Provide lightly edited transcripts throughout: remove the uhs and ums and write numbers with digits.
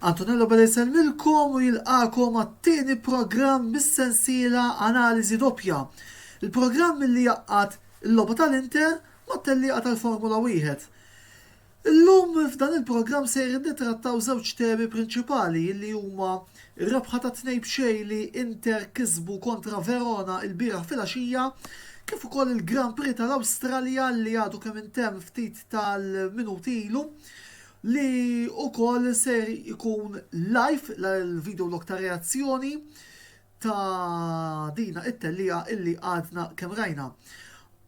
Antonello Beleselmilkom u jilqakom għat-tieni programm mis-sensiela Analiżi Doppja. Il-programm li jaqqat il-logħba tal-Inter mat-tellieqa tal-Formula 1. Illum f'dan il-programm sejrin nitrattaw żewġ temi prinċipali li huma r-rebħa ta' 2-0 li Inter kisbu kontra Verona il-bieraħ filgħaxija, kif ukoll il-Grand Prix tal-Awstralja li għadu kemm intemm ftit tal-minuti ilu, li ukoll ser ikun live l-video log ta' reazzjoni ta' dina it-tellija illi għadna kemm rajna.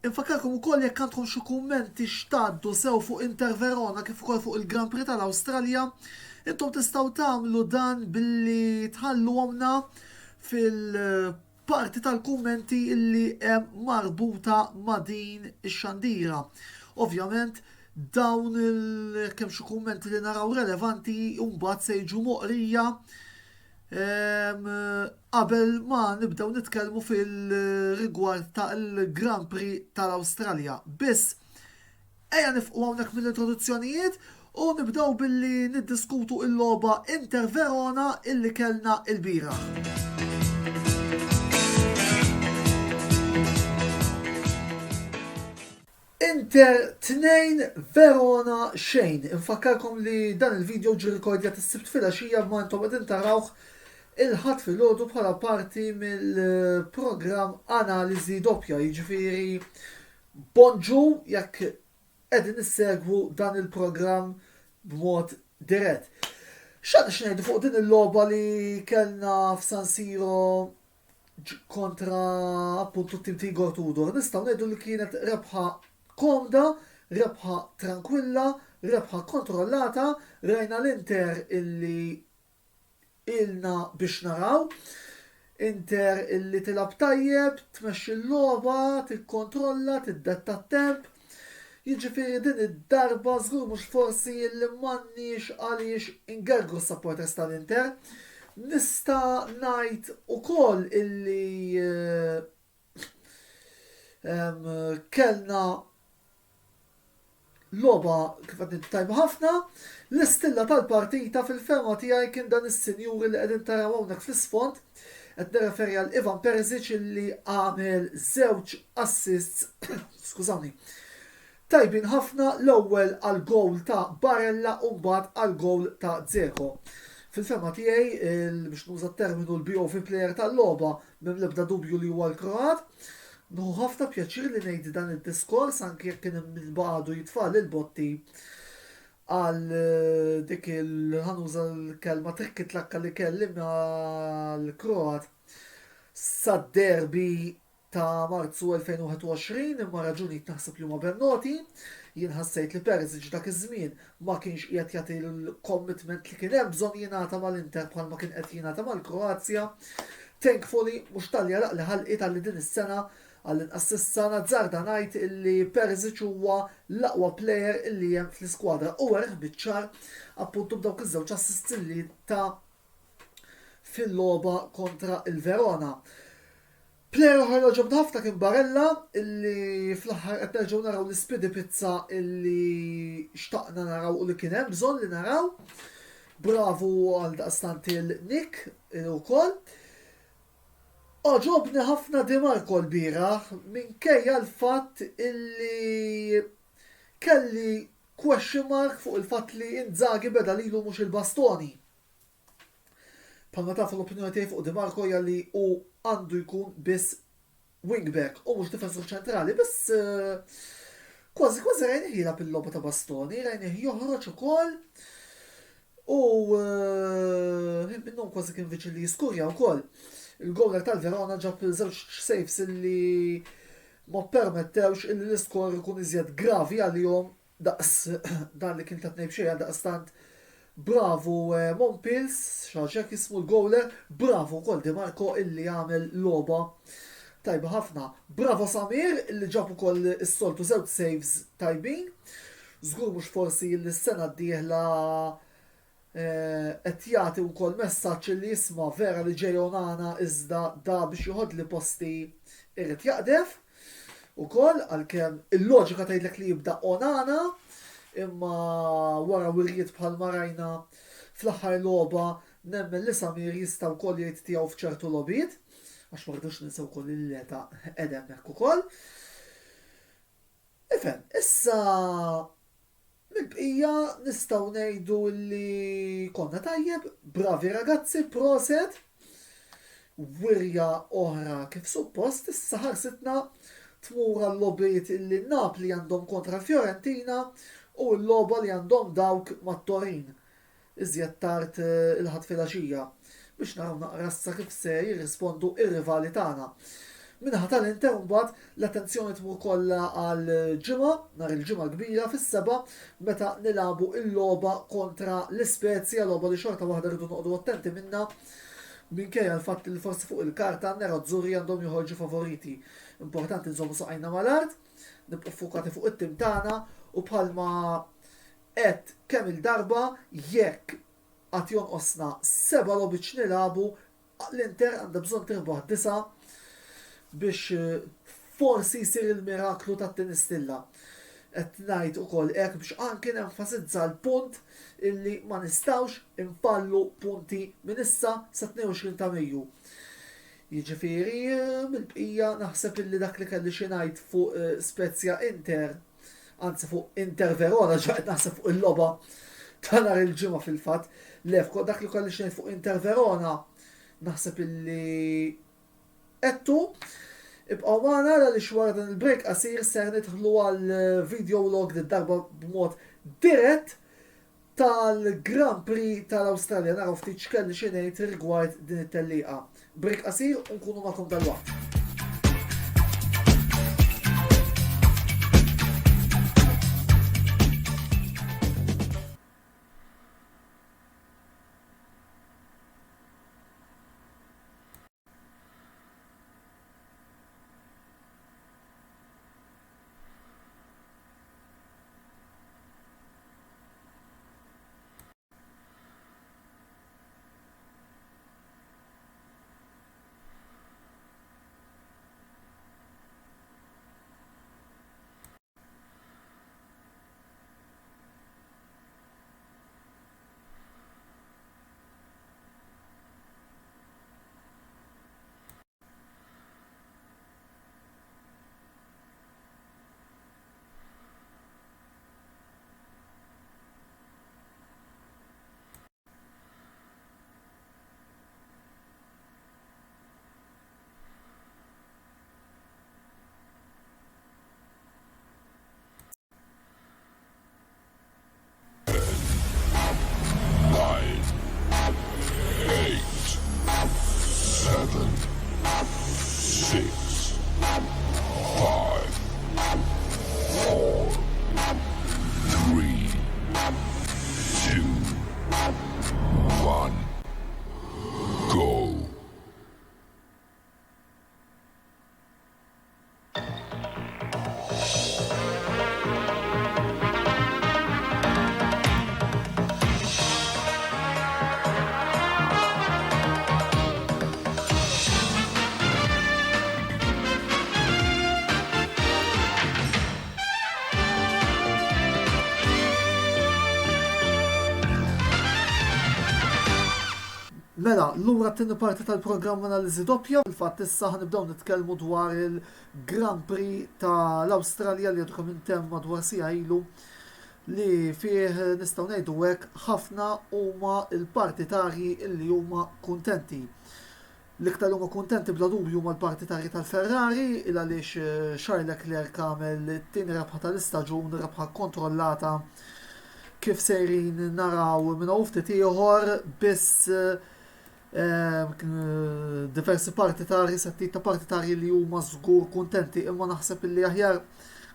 Infakkarkom ukoll jekk għandkom xi kummenti xtaddu sew fuq Inter Verona kif ukoll fuq il-Grand Prix tal-Awstralja, intom tistgħu tagħmlu dan billi tħalluhomna fil-parti tal-kummenti illi hemm marbuta ma' din ix-xandira. Ovvjament, dawn kemm xi kummenti li naraw relevanti mbagħad se jiġu moqrija qabel ma nibdew nitkellmu fil-rigward tal-Grand Prix tal-Awstralja. Biss ejja nifqu hawnhekk mill-introduzzjonijiet u nibdew billi niddiskutu il-logħba Inter Verona illi kellna l-bieraħ. Inter 2 Verona xejn. Infakkarkom li dan il-video ġi rikordjat is-sibt filgħaxija ma intom qegħdin tarawh il-ħadd filgħodu bħala parti mill-programm Analiżi Doppja, jiġifieri bonġu jekk qegħdin issegwu dan il-programm b'mod dirett. X'għandna x'ngħidu fuq din il-logħba li kellna f'San Siro kontra appuntu t-tim ta' Igor Tudor. Nistgħu ngħidu li kienet rebħa komda, rebħa tranquilla, rebħa kontrollata, rajna l-Inter illi ilna biex naraw, Inter illi tilab tajjeb, tmexxi l-logħba, tikkontrolla, tiddetta t-temp. Jiġifieri din id-darba żgur mhux forsi illi m'għandniex għaliex ingergru s-supporters tal-Inter. Nista' ngħid ukoll illi kellna logħba kif qed tajba ħafna, l-istilla tal-partita fil-ferma tiegħi kien dan is-sinjur li qegħdin taraw hawnhekk fl-isfond, qed nirreferi għal Ivan Perisic illi għamel żewġ assists, skużawni, tajbin ħafna, l-ewwel għal gowl ta' Barella u mbagħad għal gowl ta' Dzeko. Fil-ferma tiegħi biex nuża terminu l-BOV player tal-logħba m'hemm l-ebda dubju li huwa l-Kroat. Nuhu ħafna pjaċir li ngħid dan id-diskors anke jekk kien minbagħdu jitfal il-botti għal dik ħanuża l-kelma trikki tlakka li kellim għall-Kroat sad-derbi ta' Marzu 2021 imma raġunijiet naħseb li huma bennoti. Jien ħassejt li Perisic dak iż-żmien ma kienx qiegħed jagħti l-commitment li kien hemm bżonn jingħata mal-Inter bħalma kien qed jingħata mal-Kroazja. Thankfully mhux tal-jaraq li ħalqiet għal din is-sena għall-inqas is-sena żarda ngħid illi Perisic huwa l-aqwa plejer illi hemm fl-iskwadra u werħ biċ-ċar appuntu b'dawk iż-żewġ assists li ta' fil-logħba kontra il-Verona. Plejer oħra ġobna ħafna kien Barella illi fl-aħħar qed nerġgħu naraw l-ispidi pizza illi xtaqna naraw u li kien hemm bżonn li naraw. Bravu għal daqstant il-Nick ukoll. Oġobni ħafna Di Marco l-bieraħ minkejja l-fatt illi kelli question mark fuq il-fatt li Inzaghi beda lilu mhux il-bastoni. Palma tafu l-opinjoni tiegħi fuq Di Marco jalli u għandu jkun biss wingback u mhux difensur ċentrali, biss kważi rajni ħila pil-logħba ta' bastoni, rajni joħroġ ukoll u minnhom kważi kien viċi li jiskurja wkoll. Il-gowler tal-Verona ġab żewġ saves illi ma permettewx illi l-iskor ikun iżjed gravi għalihom daqs dan li kien ta' 2-0 daqstant bravu Monpils, xaġek jismu l-gowler, bravu wkoll Di Marco illi għamel logħba tajba ħafna. Bravo Samir illi ġab ukoll is-soltu żewġ saves tajbin. Żgur mhux forsi illi s-sena d-dieħla qed jagħti wkoll messaġġ li jisma' vera li ġej Onana iżda da biex joħodli posti irid jaqdef ukoll għalkemm il-loġika tgħidlek li jibda Onana imma wara wirjiet bħal marajna fl-aħħar logħba nemmen li Samir jista' wkoll jgħid tiegħu f'ċertu logħbiet, għax ma rridux ninsew ukoll il-leta qed hemmhekk ukoll. Ifhem, issa mill-bqija nistgħu ngħidu li konna tajjeb, bravi ragazzi, proset, wirja oħra kif suppost, issa ħarsitna tmur għall-logħbiet illi Napli għandhom kontra Fiorentina u l-logħba li għandhom dawk mat-Torin. Iżjed tard il-ħadd filgħaxija biex naraw naqrassa kif se jirrispondu ir-rivali tagħna. Minnaħa tal-Inter mbagħad l-attenzjoni tmur kollha għal ġimgħa, nhar il-ġimgħa kbira fis-seba' meta nilagħbu l-logħba kontra l-Ispezja, logħba li xorta waħda rridu noqogħdu attenti minnha minkejja l-fatt li forsi fuq il-karta nerazzurri għandhom joħorġu favoriti. Importanti nżommu saqajna mal-art, nibqgħu ffukati fuq it-tim tagħna u bħalma qed kemm il-darba jekk qatt jonqosna 7 logħbiet nilagħbu l-Inter għandha bżonn tirbaħ 9 biex forsi jsir il-miraklu tat-tenistilla. Qed ngħid ukoll hekk biex anke nenfasizza l-punt illi ma nistgħux infallu punti minn issa sa 22 ta' Mejju. Jiġifieri mill-bqija naħseb illi dak li kelli xi ngħid fuq Spezja Inter, anzi fuq Inter Verona ġaqgħet naħseb fuq il-logħba ta' nhar il-ġimgħa fil-fatt. Lefko dak li kelli xi ngħid fuq Inter Verona naħseb illi qedtu. Ibqgħu magħna li xwara dan il-break qasir ser nidħlu għal video log darba b'mod dirett tal-Grand Prix tal-Awstralja, naraw ftit x'kelli xi ngħid rigward din it-tellieqa. Break qasir u nkunu magħkom dalwaqt. Mela, l-lura t-tini parti tal-programm analiżi doppja, il-fatt issa ħanibdew nitkellmu dwar il-Grand Prix tal-Awstralja li għadkom intemm madwar sija ilu li fih nistgħu ngħidu hekk ħafna huma l-partitarji li huma kuntenti. L-iktar huma kuntenti bla dubju huma l-partitarji tal-Ferrari il għaliex Charles Leclerc għamel it-tieni rebħa tal-istaġun, rebħa kontrollata kif sejrin naraw minn ftit ieħor biss diversi partitari, settita partitari li huma żgur kuntenti, imma naħseb illi aħjar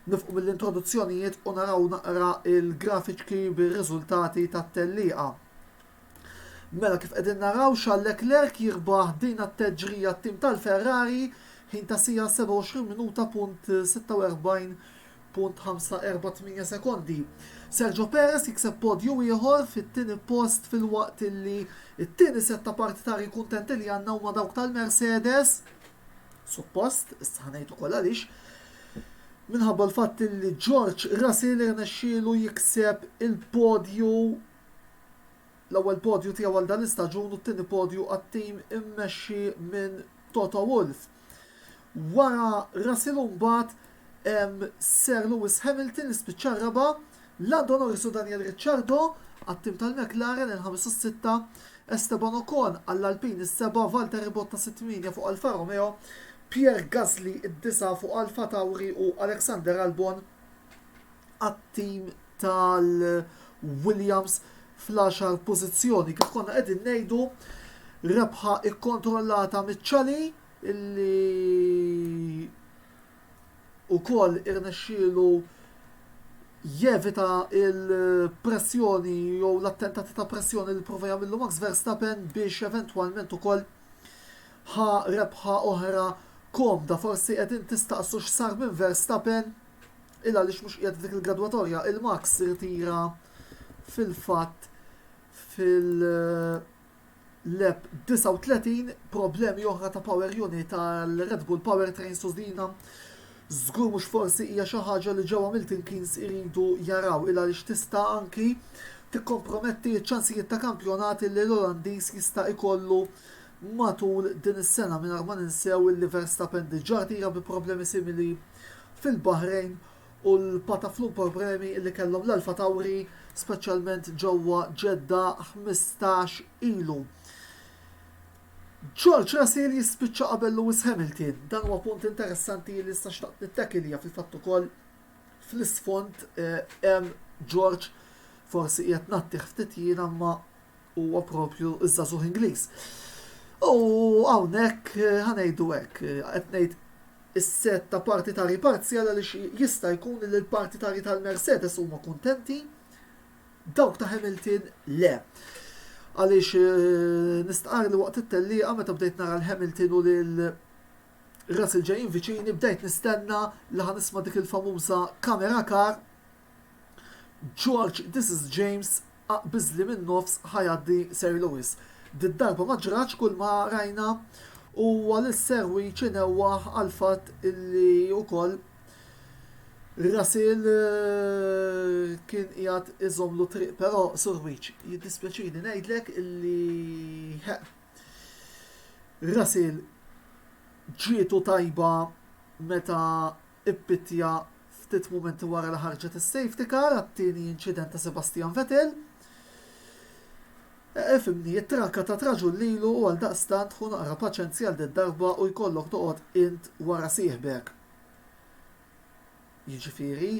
nifqu mill-introduzzjonijiet u naraw naqra il-grafiċki bir-riżultati tat-tellieqa. Mela kif qegħdin naraw Charles Leclerc jirbaħ din at-teġrija t-tim tal-Ferrari ħin ta' sija 27 minuta punt 46.548 sekondi. Sergio Perez jikseb podju ieħor fit-tieni post fil-waqt li it-tieni setta partitari kuntenti li għandna huma dawk tal-Mercedes. Suppost, issa ħanejtu ukoll għaliex, minħabba l-fatt li George Russell irnexxielu jikseb il-podju l-ewwel podju tiegħu għal dan l-istaġun u t-tieni podju għat-tim immexxi minn Toto Wolff. Wara Russell mbagħad Sir Lewis Hamilton ispiċċa raba', Lando Norris u Daniel Ricciardo għat-tim tal-McLaren il-5-6, Esteban Ocon għall-Alpine is-7, Valtteri Bottas 8 fuq Alfa Romeo, Pierre Gasly id-9 fuq Alfa Tauri u Alexander Albon għat-tim tal-Williams fl-10 pożizzjoni. Kif konna qegħdin ngħidu, rebħa ikkontrollata miċ-Ċali illi ukoll irnexxielu jevita il-pressjoni jew l-attentati ta' pressjoni li prova jagħmlu Max Verstappen biex eventwalment ukoll rebħa oħra komda. Forsi qegħdin tistaqsu x'sar minn Verstappen illa għaliex mhux qiegħed dik il-gradwatorja. Il-Max irtira fil-fatt fil-lep 39, problemi oħra ta' power unit tal-Red Bull Powertrain susdina. Żgur mhux forsi hija xi ħaġa li ġewwa Milton Keynes iridu jaraw illa għaliex tista' anki tikkomprometti ċ-ċansijiet ta' kampjonati li l-Olandiż jista' jkollu matul din is-sena mingħajr ma ninsew li Verstappen diġà tira bi problemi simili fil-Bahrejn u l-pataflu problemi li kellhom l-Alfa Tauri speċjalment ġewwa Ġedda 15 ilu. George Russell jispiċċa qabel Lewis Hamilton. Dan huwa punt interessanti li issa xtaqt nittakilja fil-fatt ukoll fl-isfond hemm George forsi qiegħed nattih ftit jien imma huwa proprju iż-żagħżugħ Ingliż. U hawnhekk ħanejdu hekk qed ngħid is-setta partitari parzjali għaliex jista' jkun li l-partitari tal-Mercedes huma kuntenti, dawk ta' Hamilton le. Għaliex nistqar li waqt it-tellieqa meta bdejt nara l-Hamilton u l-Russell ġejjin viċini bdejt nistenna li ħanisma' dik il-famuża kamera kar. George, this is James, biżli minn nofs ħajaddi Sir Lewis. Did-darba ma ġrax kull ma rajna u għal-serwi ċinewwaħ għal-fatt illi wkoll Russell kien qiegħed iżommlu triq, però Surwiċ jiddispjaċini ngħidlek illi Russell ġietu tajba meta ippittja ftit mumenti wara li ħarġet is-safety car għat-tieni inċident ta' Sebastian Vettel. Fimni, it-trakka ta' traġu lilu u għal daqstant tkun naqra paċenzjal d-darba u jkollok toqgħod int wara sieħbek. Jiġifieri,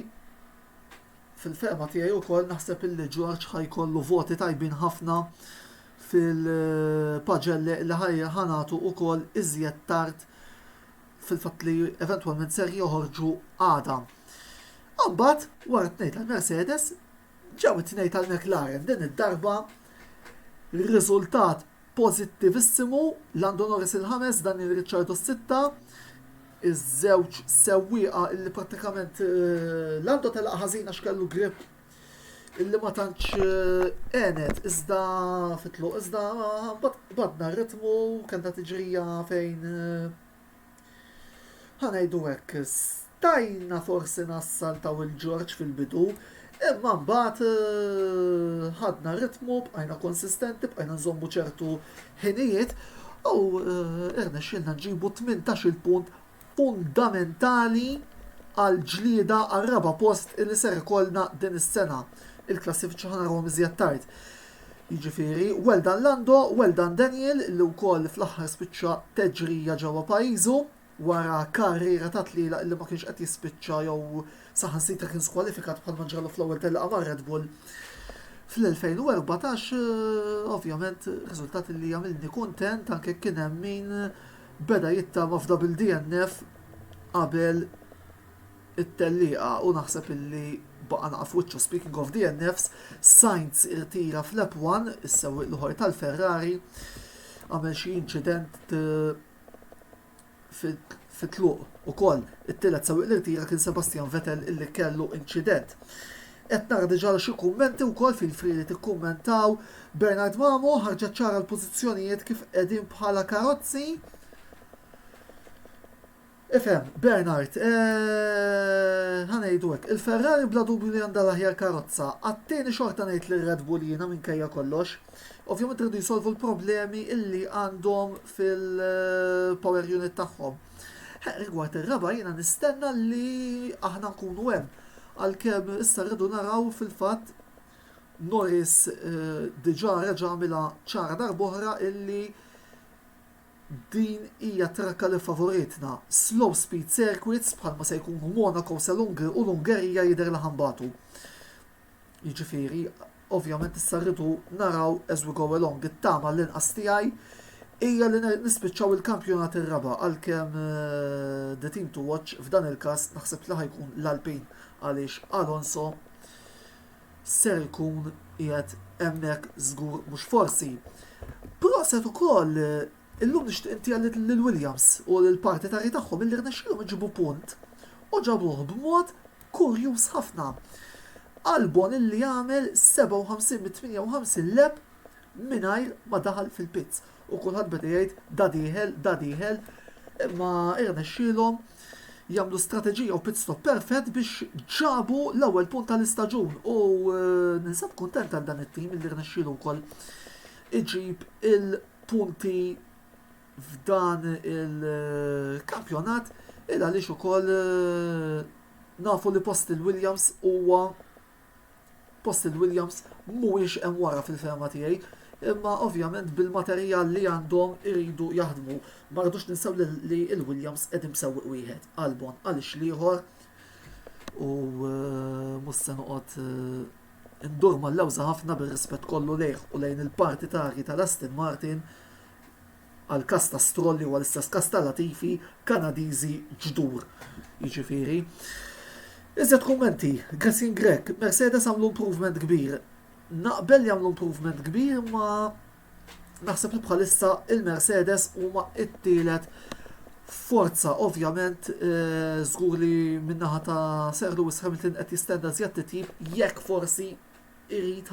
fil-ferma tiegħi wkoll naħseb illi George ħajkollu voti tajbin ħafna fil-paġelli li ħanatu wkoll iżjed tard fil-fatt li eventwalment ser joħorġu għada. Imbagħad wara t-tnejn tal-Mercedes ġew it-tnejn tal-McLaren din id-darba riżultat pożittivissimu, Lando Norris il-5, Daniel Ricciardo 6, iż-żewġ sewwieqa illi prattikament Lando telaq ħażina x'kellu grip illi ma tantx għenet iżda fitlu, iżda badna ritmu kellna tiġrija fejn ħanejdu hekk stajna forsi nassaltaw il-George fil-bidu, imma mbagħad ħadna ritmu, bqajna konsistenti, bqajna nżommu ċertu ħinijiet u irnexxielna nġibu 18 punt fundamentali għal ġlieda għal raba post illi ser ikollna din is-sena. Il-klassifiċi ħanarhom iżjed tard. Jiġifieri, well done Lando, well done Daniel, li wkoll fl-aħħar spiċċa teġrija ġewwa pajjiżu wara karriera ta' tliela illi ma kienx qed jispiċċa jew saħansitra kien skwalifikat bħalma ġralu fl-ewwel telqa ma' Red Bull. Fl-2014 ovvjament riżultat li jagħmilni kuntent anke kien hemm min beda jittama f'double DNF qabel it-tellieqa u naħseb illi baqa' naqaf wiċċu. Speaking of DNFs, Sainz irtira fl-Lap 1, is-sewwieq l-ieħor tal-Ferrari, għamel xi inċident fit-tluq ukoll. It-tielet sewwieq li rtira kien Sebastian Vettel illi kellu inċident. Qed nara diġà xi kummenti wkoll fil-free li tikkummentaw. Bernard Mamo ħarġet ċara l-pożizzjonijiet kif qegħdin bħala karozzi. Ifhem, Bernard, ħanejdu hekk, il-Ferrari bla dubju li għandha l-aħjar karozza, għatteni xorta ngħid li Red Bull jiena minkejja kollox. Ovvjament rridu jsolvu l-problemi illi għandhom fil-power unit tagħhom. Rigward ir-raba jiena nistenna li aħna nkunu hemm. Għalkemm issa rridu naraw fil-fatt Norris diġà reġa' għamilha ċara darb'oħra illi din hija trakka li favoritna. Slow speed circuits bħalma se jkunu Monaco u l-Ungerija jidher li ħambatu. Jiġifieri, ovvjament issa rridu naraw as we go along it-tama l-inqas tiegħi hija li nispiċċaw il-kampjonat ir-raba' għalkemm the team to watch f'dan il-każ naħseb li ħajkun l-Alpin għaliex Alonso ser jkun qiegħed hemmhekk żgur mhux forsi. Proset ukoll illum nixtieq inti għallit lil-Williams u l-partitari tagħhom illi rnexxilhom iġibu punt u ġabuh b'mod kurjuż ħafna. Albon illi jagħmel 57-58 leb mingħajr ma daħal fil-pits. U kulħadd beda jgħid da dieħel, imma irnexxielhom jagħmlu strateġija u pit stop perfett biex ġabu l-ewwel punt tal-istaġun u ninsab kuntent għal dan it-tim illi rnexxielu wkoll iġib il-punti f'dan il-kampjonat il għaliex ukoll nafu li post il-Williams mhuwiex hemm wara fil-ferma tiegħi, imma ovvjament bil-materjal li għandhom iridu jaħdmu. Ma rridux ninsew li il-Williams qed imsewwiq wieħed Albon għaliex ieħor u mhux se noqgħod indur mal-lewża ħafna bir-rispett kollu lejh u lejn il-partitari tal-Aston Martin għal-kas ta' Strolli u għal-istess kas ta' Latifi Kanadiżi ġdur. Jiġifieri. Iżjed kummenti, Gassin Grek, Mercedes għamlu improvement kbir. Naqbel jagħmlu improvement kbir ma naħseb li bħalissa il-Mercedes huma t-tielet forza ovvjament żgur li min-naħa ta' Sir Lewis Hamilton qed jistenna żjed titjib jekk forsi irid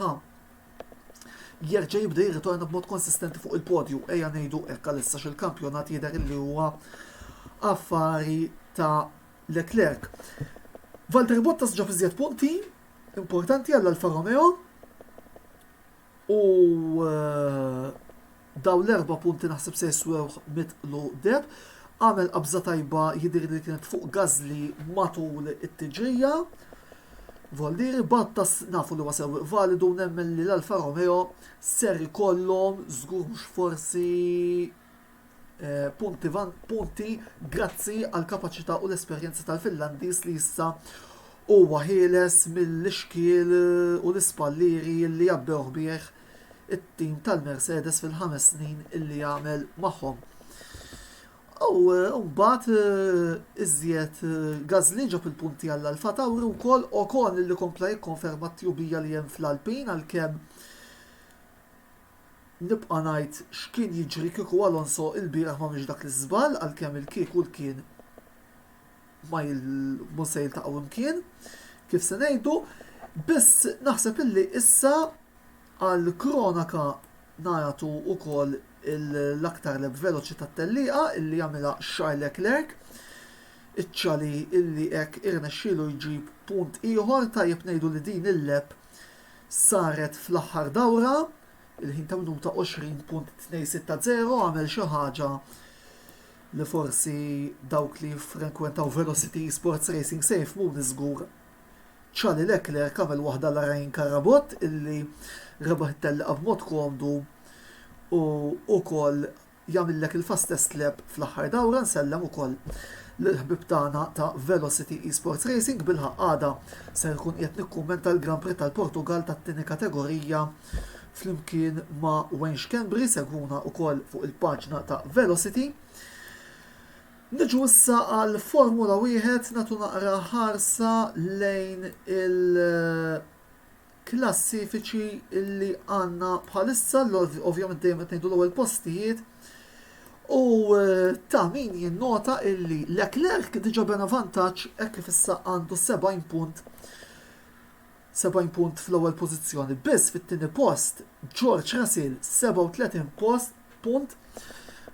jerġa' jibda jirritorna b'mod konsistenti fuq il-podju ejja ngħidu hekk għalissa il-kampjonat jidher li huwa affari ta' Leclerc. Valtteri Bottas ġab iżjed punti importanti għall Alfa Romeo u daw l-4 punti naħseb se jiswew mitlu deb. Għamel qabża tajba jidher li kienet fuq Gasly matul it-tiġrija. Voldiri Bottas nafu li wasew validu nemmen li l-Alfa Romeo ser ikollhom żgur mhux forsi punti grazzi għal kapaċità u l-esperjenza tal-Finlandiż li issa huwa ħieles mill-ixkiel u l-ispalliri li jabbew bih it-tim tal-Mercedes fil-5 snin illi jagħmel magħhom. U mbagħad iżjed Gasly ġab il-punti għall-Alfa Tauri wkoll Ocon illi kompla jikkonferma t-tjubija li hemm fl-Alpin għalkemm nibqa' ngħid x'kien jiġri kieku Alonso il-bieraħ ma mhix dak l-iżball għalkemm il-kieku l-kien ma se jiltaqgħu imkien kif se ngħidu, biss naħseb illi issa għal kronaka nagħtu wkoll l-aktar leb veloċi tat-tellieqa illi jagħmilha Charles Leclerc, iċ-ċali illi hekk irnexxielu jġib punt ieħor tajjeb ngħidu li din il-leb saret fl-aħħar dawra il-ħin ta' minuta 20.260 għamel xi ħaġa li forsi dawk li frekwentaw Velocity Sports Racing Safe mu niżgur. Charles Leclerc għamel waħda l-arajn karabot illi rebaħ it-tellieqa b'mod komdu u wkoll jagħmellek il-fastest lap fl-aħħar dawra nsellem ukoll l-ħbib tagħna ta' Velocity Esports Racing bil-ħaqqada se jkun qed nikkummenta l-Grand Prix tal-Portugal tat-tieni kategorija flimkien ma' Wayne Schembri seguna wkoll fuq il-paġna ta' Velocity. Niġu issa għal Formula 1 nagħtu naqra ħarsa lejn il-klassifiċi illi għandna bħalissa ovvjament dejjem qed ngħidu l-ewwel postijiet u ta' min jinnota illi Leclerc diġà bena vantaġġ hekk kif issa għandu 70 punt fl-ewwel pożizzjoni. Biss fit-tieni post George Russell 37 punt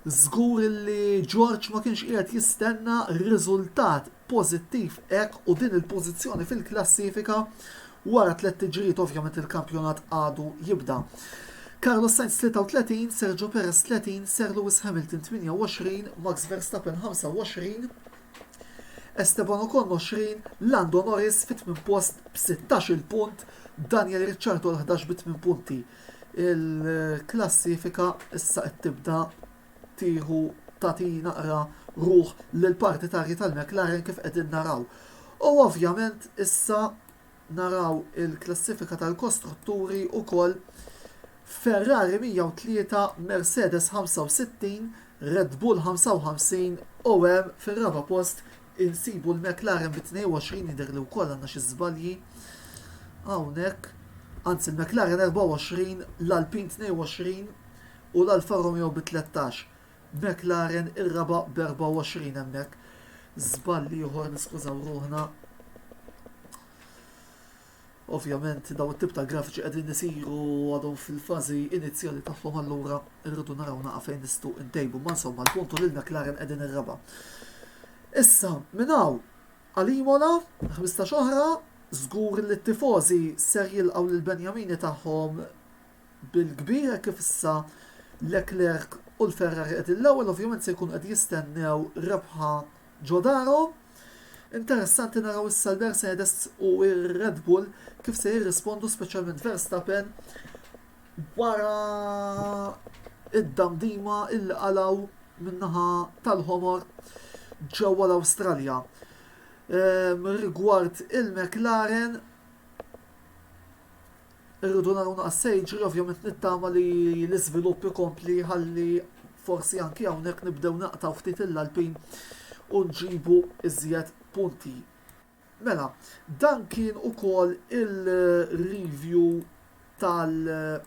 Żgur li George ma kienx qiegħed jistenna riżultat pożittiv hekk u din il-pożizzjoni fil-klassifika wara 3 tiġrijiet ovvjament il-kampjonat għadu jibda. Carlos Sainz 33, Sergio Perez 30, Sir Lewis Hamilton 28, Max Verstappen 25, Esteban Ocon 20, Lando Norris fit-8 post b'16 punt, Daniel Ricciardo l-11 b'8 punti. Il-klassifika issa qed tibda tieħu tagħti naqra ruħ lill-partitarji tal-McLaren kif qegħdin naraw. U ovvjament issa naraw il-klassifika tal-kostrutturi ukoll Ferrari 103, Mercedes 65, Red Bull 55 u hemm fir-raba post insibu l-McLaren b'22 jidher li wkoll għandna xi żbalji hawnhekk. Anzi l-McLaren 24, l-Alpine 22 u l-Alfa Romeo b'13. McLaren ir-raba b'24 hemmhekk. Żballi ieħor niskużaw ruħna. Ovvjament daw it-tip ta' grafiċi qegħdin isiru għadhom fil-fażi inizjali tagħhom allura rridu naraw naqa' fejn nistgħu ntejbu ma insomma l-puntu lil McLaren qegħdin ir-raba'. Issa minn hawn għal Imola 15 oħra żgur li t-tifożi ser jilqgħu lill-Benjamini tagħhom bil-kbira kif issa Leclerc u l-Ferrari qed l-ewwel ovvjament se jkun qed jistennew rebħa ġodaro. Interessanti naraw issa l-Mercedes u r-Red Bull kif se jirrispondu speċjalment Verstappen wara id-damdima il qalaw min-naħa tal-ħomor ġewwa l-Awstralja. Rigward il-McLaren irridu naraw naqas sejġri, ovvjament nittama li l-iżvilupp ikompli ħalli forsi anki hawnhekk nibdew naqtaw ftit l-Alpin u nġibu iżjed punti. Mela, dan kien ukoll il-review tal-Grand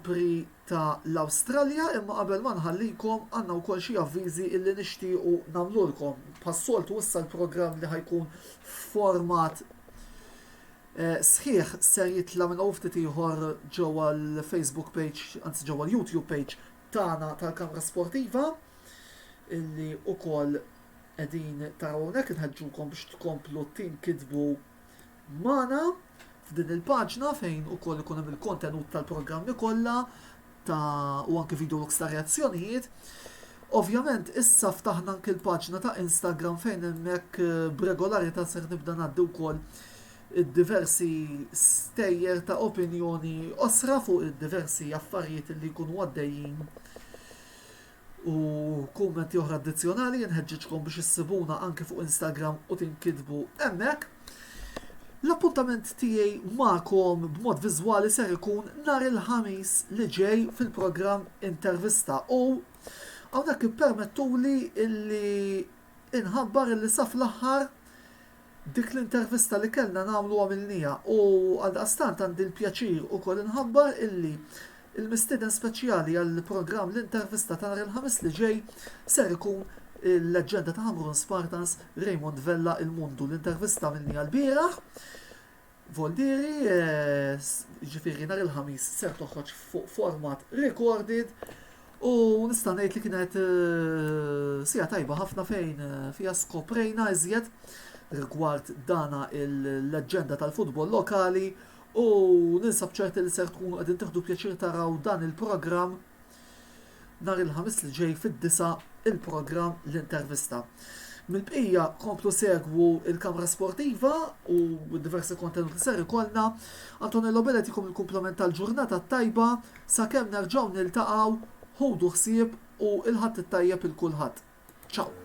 Prix ta' l-Awstralja, imma qabel ma nħallikom għandna wkoll xi avviżi illi nixtiequ nagħmlulkom. Passoltu issa l-programm li ħajkun format sħiħ ser jitla minn ftit ieħor ġewwa l-Facebook page, anzi ġewwa l-YouTube page tagħna tal-Kamra Sportiva illi ukoll qegħdin tarawnek inħeġġukom biex tkomplu tinkitbu magħna f'din il-paġna fejn ukoll ikun hemm il-kontenut tal-programmi kollha u anke videos ta' reazzjonijiet. Ovvjament issa ftaħna anke l-paġna ta' Instagram fejn hemmhekk b'regolarità ser nibda ngħaddi wkoll id-diversi stejjer ta' opinjoni osra fuq id-diversi affarijiet li jkunu għaddejjin u kummenti oħra addizzjonali nħeġġeġkom biex issibuna anke fuq Instagram u tinkitbu hemmhekk. L-appuntament tiegħi magħkom b'mod viżwali ser ikun nhar il-ħamis li ġej fil-programm Intervista u hawnhekk ippermettuli illi inħabbar illi sa fl-aħħar dik l-intervista li kellna nagħmlu għamilnija u għaldaqstant għandi l-pjaċir ukoll inħabbar illi il-mistieden speċjali għall-programm l-intervista ta' nhar il-ħamis li ġej ser ikun l-leġġenda ta' Hamrun Spartans Raymond Vella il-Mundu. L-intervista minni għal-bieraħ Voldiri, ġifieri nhar il-ħamis ser toħroġ fuq format recorded u nista' ngħid li kienet sija tajba ħafna fejn fiha skoprejna iżjed rigward dana il-leġġenda tal-futbol lokali u ninsab ċerti li ser tkunu qegħdin tieħdu pjaċir taraw dan il-programm nhar il-ħamis li ġej fid-9 il-programm l-intervista. Mill-bqija komplu segwu il-Kamra Sportiva u diversi kontenuti ser ikollna. Antonello Bellet jkom il-komplement tal-ġurnata tajba sakemm nerġgħu niltaqgħu ħudu ħsieb u il-ħadd it-tajjeb il-kulħadd. Ciao.